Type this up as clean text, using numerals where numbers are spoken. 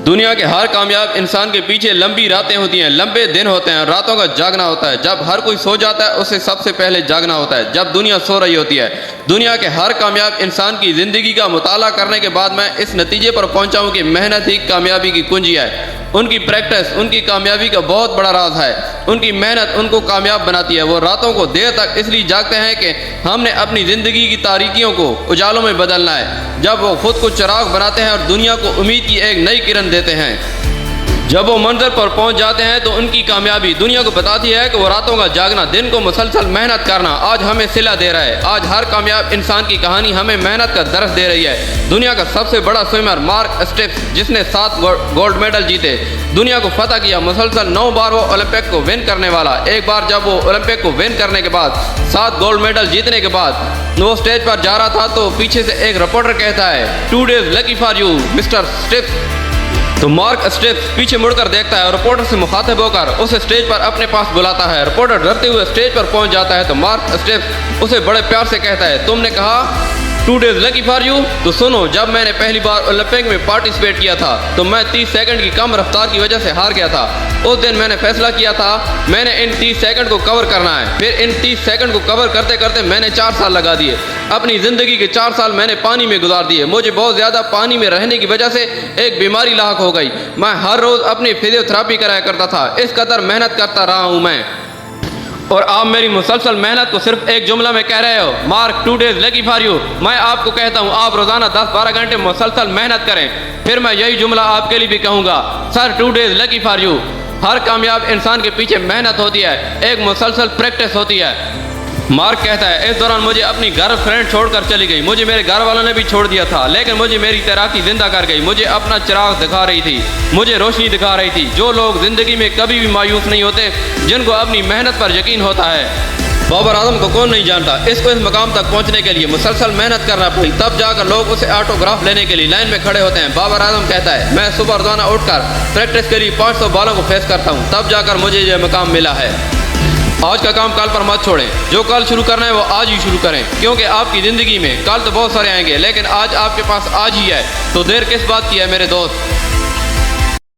دنیا کے ہر کامیاب انسان کے پیچھے لمبی راتیں ہوتی ہیں، لمبے دن ہوتے ہیں، راتوں کا جاگنا ہوتا ہے۔ جب ہر کوئی سو جاتا ہے اسے سب سے پہلے جاگنا ہوتا ہے جب دنیا سو رہی ہوتی ہے۔ دنیا کے ہر کامیاب انسان کی زندگی کا مطالعہ کرنے کے بعد میں اس نتیجے پر پہنچا ہوں کہ محنت ہی کامیابی کی کنجی ہے۔ ان کی پریکٹس ان کی کامیابی کا بہت بڑا راز ہے۔ ان کی محنت ان کو کامیاب بناتی ہے۔ وہ راتوں کو دیر تک اس لیے جاگتے ہیں کہ ہم نے اپنی زندگی کی تاریکیوں کو اجالوں میں بدلنا ہے۔ جب وہ خود کو چراغ بناتے ہیں اور دنیا کو امید کی ایک نئی کرن دیتے ہیں، جب وہ منظر پر پہنچ جاتے ہیں تو ان کی کامیابی دنیا کو بتاتی ہے کہ وہ راتوں کا جاگنا، دن کو مسلسل محنت کرنا آج ہمیں صلہ دے رہا ہے۔ آج ہر کامیاب انسان کی کہانی ہمیں محنت کا درس دے رہی ہے۔ دنیا کا سب سے بڑا سوئمر مارک اسٹیپس، جس نے 7 گولڈ میڈل جیتے، دنیا کو فتح کیا، مسلسل 9 بار وہ اولمپک کو ون کرنے والا۔ ایک بار جب وہ اولمپک کو ون کرنے کے بعد 7 گولڈ میڈل جیتنے کے بعد وہ اسٹیج پر جا رہا تھا تو پیچھے سے ایک رپورٹر کہتا ہے 2 days lucky for you mister Steps. تو مارک اسٹیپس پیچھے مڑ کر دیکھتا ہے اور رپورٹر سے مخاطب ہو کر اسے اسٹیج پر اپنے پاس بلاتا ہے۔ رپورٹر ڈرتے ہوئے اسٹیج پر پہنچ جاتا ہے تو مارک اسٹیپس اسے بڑے پیار سے کہتا ہے تم نے کہا 2 days lucky for you، تو سنو، جب میں نے پہلی بار اولمپک میں پارٹیسپیٹ کیا تھا تو میں 30 سیکنڈ کی کم رفتار کی وجہ سے ہار گیا تھا۔ اس دن میں نے فیصلہ کیا تھا میں نے ان 30 سیکنڈ کو کور کرنا ہے۔ پھر ان 30 سیکنڈ کو کور کرتے کرتے میں نے 4 سال لگا دیے۔ اپنی زندگی کے 4 سال میں نے پانی میں گزار دیے۔ مجھے بہت زیادہ پانی میں رہنے کی وجہ سے ایک بیماری لاحق ہو گئی۔ میں ہر روز اپنی فزیو تھراپی کرایا کرتا تھا۔ اس قدر محنت کرتا رہا ہوں میں، اور آپ میری مسلسل محنت کو صرف ایک جملہ میں کہہ رہے ہو، mark 2 days lucky for you۔ میں آپ کو کہتا ہوں آپ روزانہ 10-12 گھنٹے مسلسل محنت کریں۔ پھر میں یہی جملہ آپ کے لیے بھی کہوں گا، سر 2 days lucky for you۔ ہر کامیاب انسان کے پیچھے محنت ہوتی ہے، ایک مسلسل پریکٹس ہوتی ہے۔ مارک کہتا ہے اس دوران مجھے اپنی گرل فرینڈ چھوڑ کر چلی گئی، مجھے میرے گھر والوں نے بھی چھوڑ دیا تھا، لیکن مجھے میری تیراکی زندہ کر گئی، مجھے اپنا چراغ دکھا رہی تھی، مجھے روشنی دکھا رہی تھی۔ جو لوگ زندگی میں کبھی بھی مایوس نہیں ہوتے، جن کو اپنی محنت پر یقین ہوتا ہے۔ بابر اعظم کو کون نہیں جانتا؟ اس کو اس مقام تک پہنچنے کے لیے مسلسل محنت کرنا پڑی، تب جا کر لوگ اسے آٹوگراف لینے کے لیے لائن میں کھڑے ہوتے ہیں۔ بابر اعظم کہتا ہے میں صبح روزانہ اٹھ کر پریکٹس کے لیے 500 بالوں کو فیس کرتا ہوں، تب جا کر مجھے یہ مقام ملا ہے۔ آج کا کام کل پر مت چھوڑیں، جو کل شروع کرنا ہے وہ آج ہی شروع کریں، کیونکہ آپ کی زندگی میں کل تو بہت سارے آئیں گے لیکن آج آپ کے پاس آج ہی ہے، تو دیر کس بات کی ہے میرے دوست؟